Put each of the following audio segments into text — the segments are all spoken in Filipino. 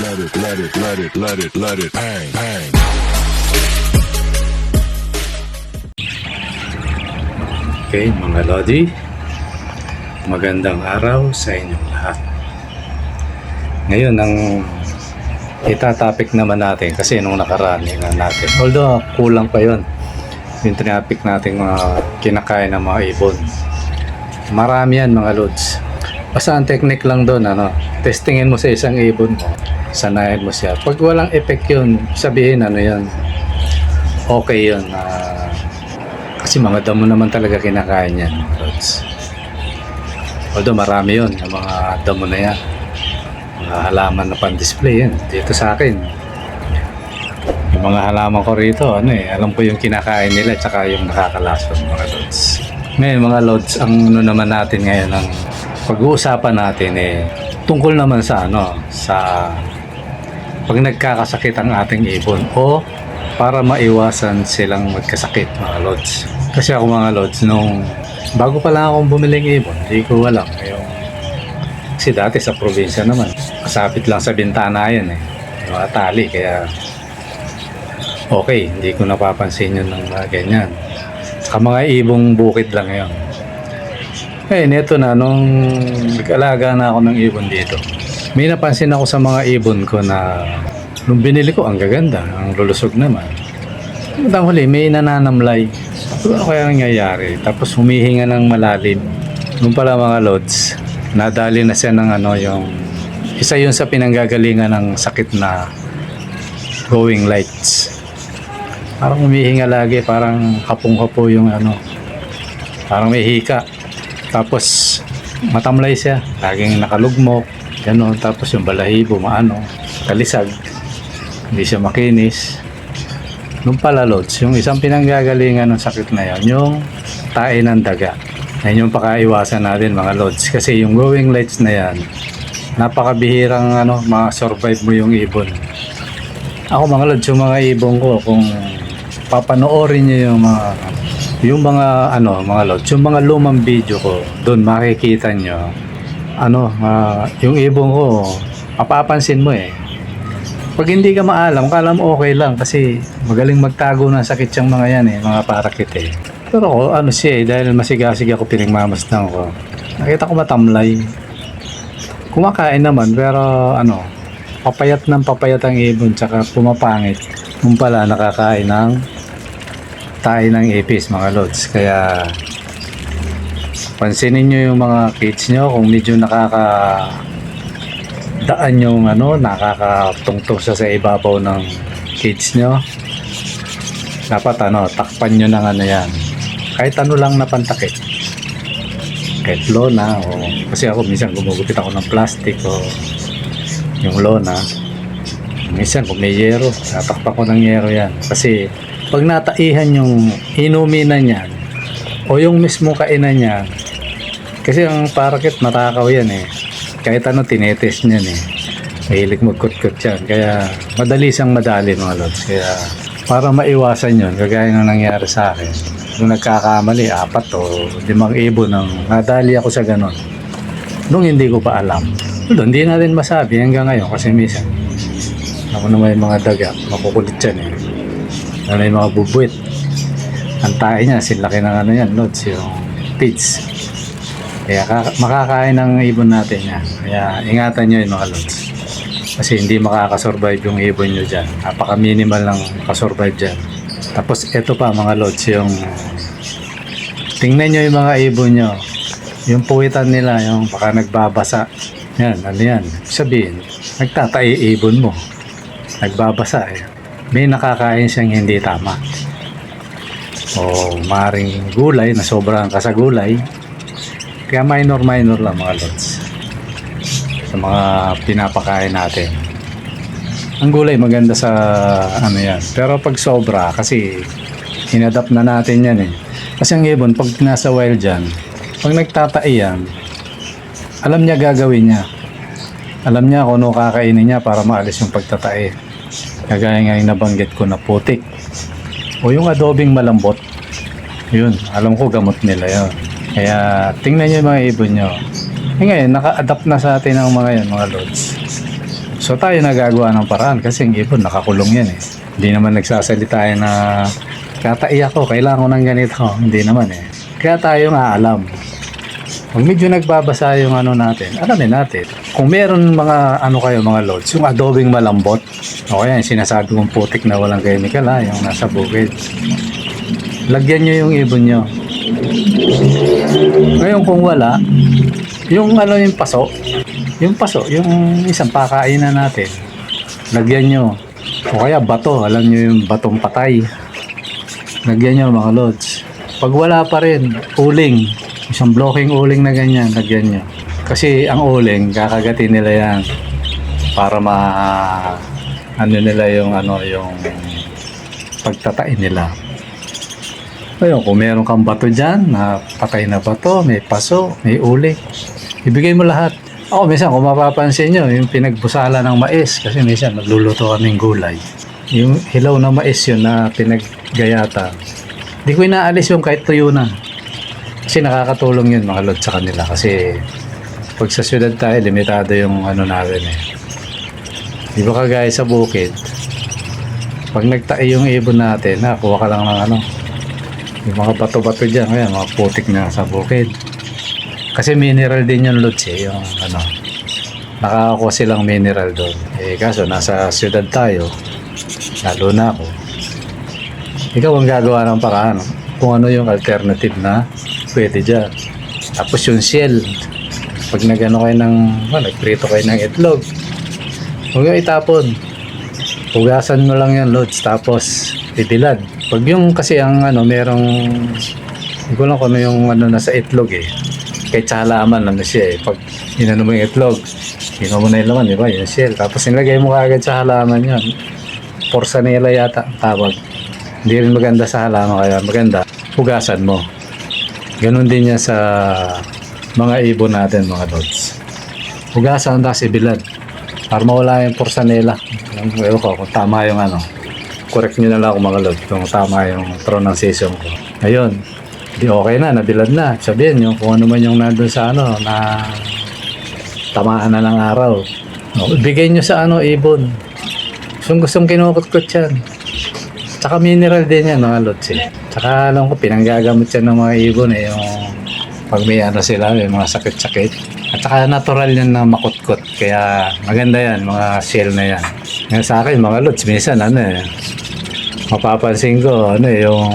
let it bang, bang. Okay, mga Lodi, magandang araw sa inyong lahat. Ngayon, ang itatopic naman natin, kasi nung nakaraan na natin, although kulang pa yon, yung traffic natin mga kinakain ng mga ibon. Marami yan mga Lods. Basta ang technique lang doon, testingin mo sa isang ibon mo, sanayin mo siya. Pag walang effect yun, sabihin yan, okay yun. Kasi mga damo naman talaga kinakain yan, Lods. Although marami yun, yung mga damo na yan. Mga halaman na pan-display yan, dito sa akin. Yung mga halaman ko rito, alam ko yung kinakain nila, tsaka yung nakakalason, mga Lods. Ngayon mga Lods, ang naman natin ngayon, ang pag-uusapan natin tungkol naman sa sa pag nagkakasakit ang ating ibon o para maiwasan silang magkasakit, mga Lods. Kasi ako mga Lods, nung bago pa lang akong bumiling ibon, hindi ko alam kasi dati sa probinsya naman, kasapit lang sa bintana yan yung mga tali, kaya okay, hindi ko napapansin yun ng mga ganyan. Saka mga ibong bukid lang yun. Neto na, nung nag-alaga na ako ng ibon dito, may napansin ako sa mga ibon ko na nung binili ko, ang gaganda, ang lulusog naman. Ang huli, may nananamlay. Ano kaya nangyayari? Tapos humihinga ng malalim. Nung pala mga Lods, nadali na siya ng yung isa yun sa pinanggagalingan ng sakit na going lights. Parang humihinga lagi, parang kapong-kapo yung parang may hika. Tapos matamlay siya, laging nakalugmok, gano'n. Tapos yung balahibo, talisag, hindi siya makinis. Nung pala Lods, yung isang pinanggagalingan ng sakit na yan, yung tae ng daga. Yan yung pakaiwasan natin mga Lods. Kasi yung going lights na yan, napakabihirang ma-survive mo yung ibon. Ako mga Lods, yung mga ibon ko, kung papanoorin nyo yung mga mga Lods, yung mga lumang video ko, doon makikita nyo yung ibon ko, mapapansin mo pag hindi ka maalam, kala mo okay lang kasi magaling magtago ng sakit yung mga yan mga parakit pero ako siya dahil masigasig ako, pinagmamasdan ko, nakita ko matamlay, kumakain naman pero papayat ng papayat ang ibon, tsaka pumapangit. Kung pala nakakain ng tayo ng ipis mga Lods. Kaya pansinin nyo yung mga kids nyo kung medyo nakakadaan yung nakakatungtong siya sa ibabaw ng kids nyo, dapat takpan nyo ng yan, kahit lang na pantakip, kahit lona kasi ako minsan gumugupit ako ng plastic yung lona. Minsan kung may yero, tatakpan ko ng yero yan, kasi pag nataihan yung inuminan niyan o yung mismo kainan niya, kasi ang parakit matakaw yan kahit tinetest niyan mahilig magkut-kut yan, kaya madali siyang madali mga Lods. Kaya para maiwasan yun, kagaya ng nangyari sa akin nung nagkakamali 4 o 5 ibon nang nadali ako sa ganon nung hindi ko pa alam. Hindi natin masabi hanggang ngayon kasi minsan ako na may mga daga, makukulit yan may mga bubuit. Ang tae niya, silaki ng yan, Lods, yung pits. Kaya makakain ng ibon natin yan. Kaya ingatan nyo yun mga Lods. Kasi hindi makakasurvive yung ibon nyo dyan. Napaka minimal lang makasurvive dyan. Tapos eto pa mga Lods, yung tingnan nyo yung mga ibon nyo, yung puwitan nila, yung baka nagbabasa yan, yan, sabihin nagtatai ibon mo, nagbabasa may nakakain siyang hindi tama o maring gulay na sobrang ka sa gulay. Kaya minor lang mga Lods sa mga pinapakain natin. Ang gulay maganda sa yan, pero pag sobra, kasi inadapt na natin yan kasi ang ibon pag nasa wild dyan, pag nagtatai yan, alam niya gagawin niya, alam niya kung ano kakainin niya para maalis yung pagtatai. Kagaya nga yung nabanggit ko na putik o yung adobing malambot, yun, alam ko gamot nila yun. Kaya tingnan nyo yung mga ibon nyo. Ngayon naka-adapt na sa atin ang mga yan mga Lods. So tayo nagagawa ng paraan kasi yung ibon nakakulong yan eh. Hindi naman nagsasalita yan na katai ako, kailangan ko ng ganito. Hindi naman eh. Kaya tayo nga alam. Pag medyo nagbabasa yung ano natin, alamin natin. Kung meron mga ano kayo mga loads, yung adobing malambot, o kaya yung sinasabi kong putik na walang chemical ha, yung nasa bukid. Lagyan nyo yung ibon nyo. Ngayon kung wala, yung ano yung paso, yung isang pakainan natin, lagyan nyo. O kaya bato, alam nyo yung batong patay. Lagyan nyo mga loads. Pag wala pa rin, uling. Isang blocking uling na ganyan, lagyan nyo. Kasi ang uling, kakagatin nila yan para ano nila yung pagtatain nila. Ayun, kung meron kang bato dyan, na patay na bato, may paso, may uling, ibigay mo lahat. Ako, minsan, kung mapapansin nyo, yung pinagbusala ng mais, kasi minsan, nagluluto kaming gulay. Yung hilaw na mais yun na pinaggayata. Hindi ko inaalis yung kahit tuyo na. Kasi nakakatulong yun mga lods sa kanila. Kasi pag sa syudad tayo, limitado yung ano natin eh. Di ba kagaya sa bukid, pag nagtae yung ibon natin, kuha ka lang ng ano, yung mga bato-bato dyan, kaya mga putik na sa bukid. Kasi mineral din yung lods eh, yung ano, nakakakuha silang mineral doon. Eh kaso nasa syudad tayo, lalo na ako. Ikaw ang gagawa ng paraan kung ano yung alternative na pwede dyan. Tapos yung shell, pag nagano kayo ng, nagprito kayo ng itlog, huwag yung itapon. Hugasan mo lang yan loads, tapos ibilad. Pag yung kasi ang ano, merong, hindi ko lang kung ano yung ano nasa itlog eh. Kahit sa halaman, ano siya eh. Pag inano mo yung itlog, ino mo na yung laman, di ba? Yung shell. Tapos nilagay mo kaagad sa halaman yun. Porsanela yata ang tawag. Hindi rin maganda sa halaman, kaya maganda, hugasan mo. Ganon din yan sa mga ibon natin mga lods. Hugasan tapos ibilad para mawala yung porsanela. Ewan ko kung tama yung ano. Correct nyo na lang ako mga lods kung tama yung pronunciation ko. Ayun, di okay na, nabilad na. Sabihin nyo kung ano man yung nandun sa ano na tamaan na ng araw. Ibigay nyo sa ano ibon. Gustong kinukot-kot yan. Tsaka mineral din yan mga lods eh. Tsaka alam ko pinanggagamot yan ng mga ibon eh. Yung pag may ano sila, may mga sakit-sakit. At saka natural yan na makutkot. Kaya maganda yan, mga shell na yan. Ngayon sa akin mga lods, minsan ano eh. Mapapansin ko ano eh, yung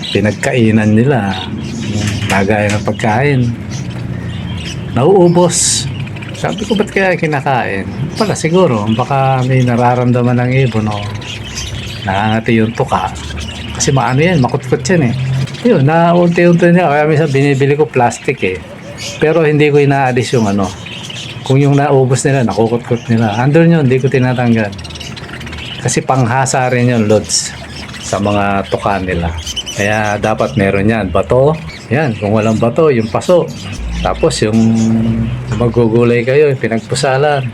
pinagkainan nila. Yung lagay ng pagkain. Nauubos. Sabi ko ba't kaya kinakain? Pala siguro, baka may nararamdaman ng ibon o nakangati yung tuka. Kasi maano yan, makutkot yan eh. Yun, naunti-unti niya. Kaya minsan binibili ko plastic eh. Pero hindi ko inaalis yung ano. Kung yung naubos nila, nakukutkot nila. Andun yun, hindi ko tinatanggal. Kasi panghasa rin yun, loads, sa mga tuka nila. Kaya dapat meron yan. Bato, yan. Kung walang bato, yung paso. Tapos yung magugulay kayo, yung pinagpusalan.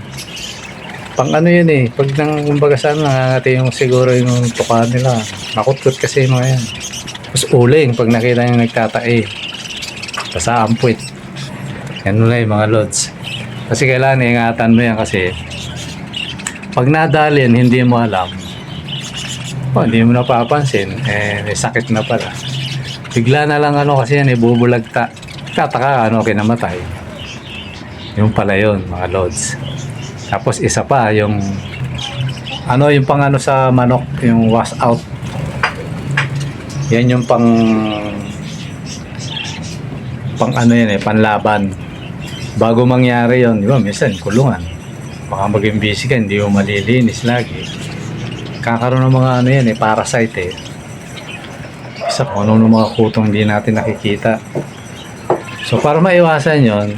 Pang ano yun eh, pag nang kumbaga saan nangangati yung siguro yung tuka nila. Makutkot kasi yung mga yan. Tapos uling, pag nakita yung nagtatae. Tapos aampwit. Yan na yung mga loads. Kasi kailangan ingatan mo yan kasi pag nadalin, hindi mo alam. Hindi mo napapansin, may sakit na pala. Bigla na lang ano kasi yan, bubulagta. Tataka ano, kinamatay. Yung pala yun, mga loads. Tapos isa pa, yung ano, yung pang ano sa manok, yung wash out. Yan yung pang ano yan eh, panlaban. Bago mangyari yon, di ba, minsan kulungan. Baka maging busy ka, hindi mo malilinis lagi. Kakaroon ng mga ano yan eh, parasite eh. Isa kung ano ng mga kutong hindi natin nakikita. So para maiwasan yon,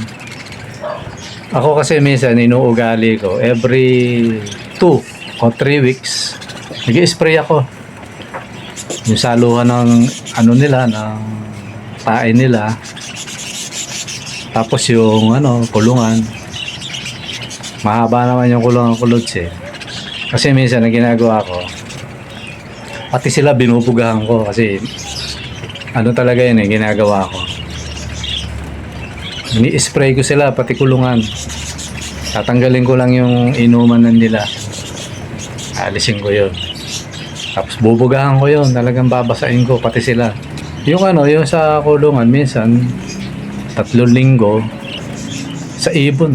ako kasi minsan inuugali ko every 2 o 3 weeks nag-spray ako yung saluhan ng ano nila, ng tae nila. Tapos yung ano, kulungan, mahaba naman yung kulungan kulods eh. Kasi minsan ang ginagawa ko, pati sila binubugahan ko kasi ano talaga yun eh, ginagawa ko. Ini-spray ko sila pati kulungan. Tatanggalin ko lang yung inumanan nila. Alisin ko yun. Tapos bubugahan ko yun. Talagang babasain ko pati sila. Yung yung sa kulungan minsan 3 linggo sa ibon.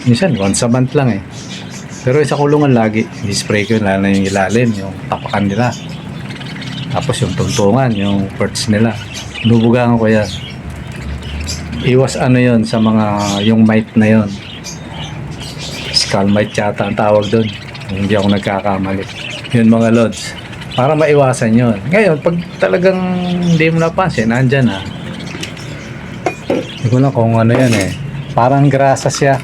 Minsan once a month lang eh. Pero sa kulungan lagi, i-spray ko lalo na yung ilalim, yung tapakan nila. Tapos yung tuntungan, yung perch nila. Nubugahan ko yan. Iwas yun sa mga, yung mite na yun. Skull mite yata ang tawag doon. Hindi ako nagkakamali. Yun mga lods. Para maiwasan yun. Ngayon, pag talagang hindi mo napansin, nandyan na. Hindi ko na kung ano yan eh. Parang grasa siya.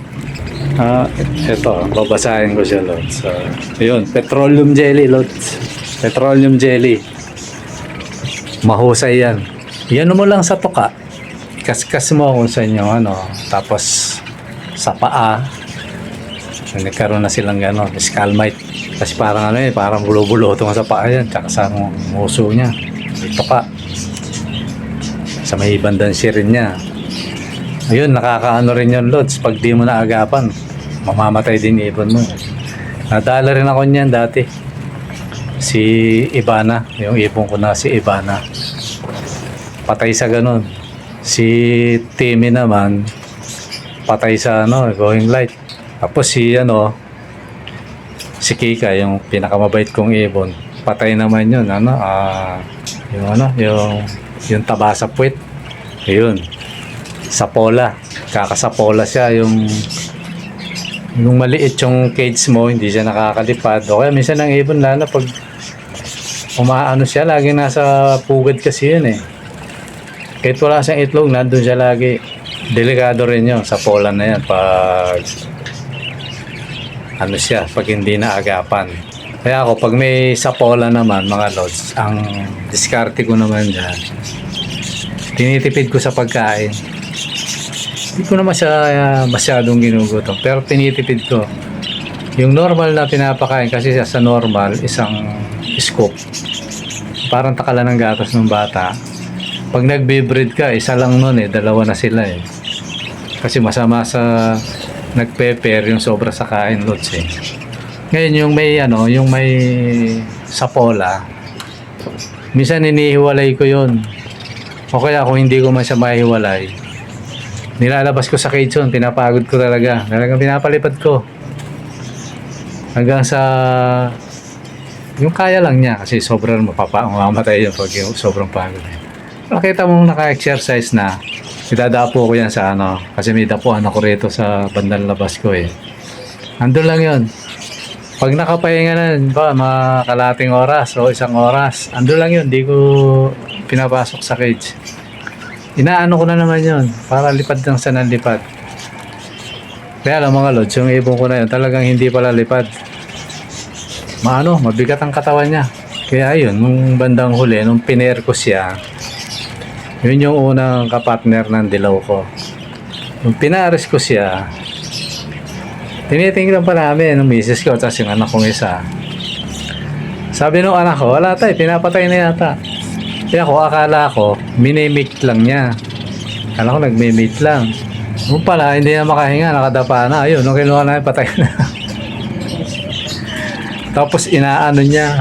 Ito, babasahin ko siya, lods. Yun, petroleum jelly, lods. Petroleum jelly. Mahusay yan. Yan mo lang sa tuka. Kaskas mo kung sa inyo, tapos sa paa. Nagkaroon na silang skull mite. Kasi parang parang bulo-bulo itong sa paa yan. Tsaka sa muso niya. Ito ka. Sa may bandang sirin niya. Ayun, nakakaano rin yun, lods. Pag di mo naagapan, mamamatay din ibon mo. Nadala rin ako niyan dati. Si Ibana. Yung ibon ko na si Ibana. Patay sa ganun. Si Timmy naman, patay sa going light. Tapos si si Kika, yung pinakamabait kong ibon, patay naman yun, yung taba sa puwit. Ayun. Sapola. Kakasapola siya, yung maliit yung cage mo, hindi siya nakakalipad. O kaya minsan ang ibon lalo pag umaano siya, lagi nasa pugad kasi yun eh. Kahit wala siyang itlog, nandun siya lagi. Delikado rin yun sa pola na yan pag pag hindi naagapan. Kaya ako, pag may sapola naman, mga lods, ang diskarte ko naman dyan, tinitipid ko sa pagkain. Hindi ko naman siya masyadong ginugutom, pero tinitipid ko. Yung normal na pinapakain, kasi sa normal, isang scoop. Parang takalan ng gatas ng bata. Pag nagbe-breed ka, isa lang nun dalawa na sila eh. Kasi masama sa nagpe-pair yung sobra sa kain, lods eh. Ngayon yung may sapola, minsan inihiwalay ko yun. O kaya kung hindi ko man siya mahiwalay, nilalabas ko sa cage yun, pinapagod ko talaga. Talagang pinapalipad ko. Hanggang sa yung kaya lang niya kasi sobrang mamamatay yun pag yung sobrang pagod. Nakita mong naka-exercise na, idadapo ko yan sa kasi may dapuan ako rito sa bandang labas ko eh. Andun lang yun. Pag nakapahinga na, mga kalating oras o isang oras, andun lang yun, di ko pinapasok sa cage. Inaano ko na naman yun, para lipad lang sa nanlipad. Kaya lang mga lods, yung ibon ko na yun, talagang hindi pala lipad. Mabigat ang katawan niya. Kaya ayun, nung bandang huli, nung piner ko siya, yun yung unang kapartner ng dilaw ko. Nung pinares ko siya, tinitingnan pa namin ng misis ko, tapos yung anak kong isa. Sabi nung anak ko, wala tayo, pinapatay na yata. Kaya akala ko, minimate lang niya. Akala ko nagmimate lang. Nung pala, hindi na makahinga, nakadapa na. Ayun, nung kinuha na, patay na. Tapos inaano niya.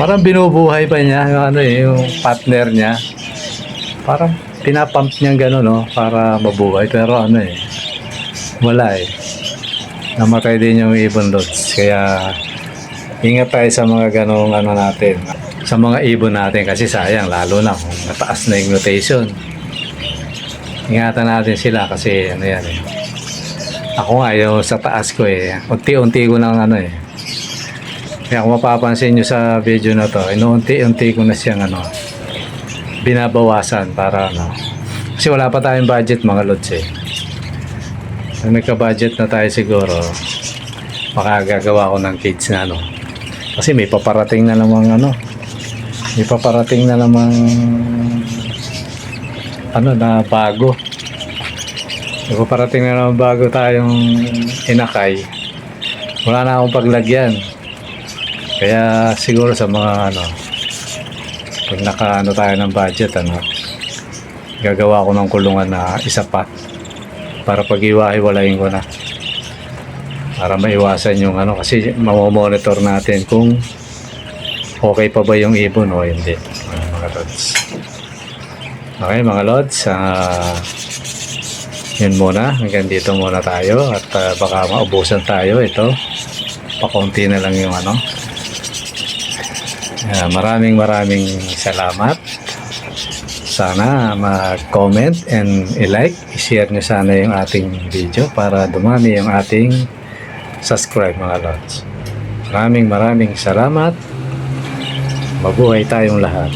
Parang binubuhay pa niya, yung partner niya. Parang pinapump niya gano'n, para mabuhay. Pero wala eh. Namatay din yung ibon lods. Kaya, ingat tayo sa mga ganong natin. Sa mga ibon natin kasi sayang, lalo na kung mataas na yung mutation. Ingatan natin sila kasi yan eh. Ako nga yung sa taas ko unti-unti ko nang Kaya kung mapapansin nyo sa video na to, inuunti-unti ko na siyang binabawasan para kasi wala pa tayong budget mga lods eh. Kung nagka-budget na tayo siguro, makagagawa ko ng cage na kasi may paparating na namang na bago. May paparating na namang bago tayong inakay. Wala na akong paglagyan. Kaya siguro sa mga pag tayo ng budget gagawa ko ng kulungan na isa pa para pag-iwa-hiwalayin ko na. Para maiwasan yung ano, kasi mamomonitor natin kung okay pa ba yung ibon o hindi. Mga lods. Okay mga lods, yun muna, hanggang dito muna tayo at baka maubusan tayo. Ito, pakunti na lang yung ano. Maraming salamat. Sana mag-comment and i-like, i-share nyo sana yung ating video para dumami yung ating subscribe mga lods. Maraming salamat. Mabuhay tayong lahat.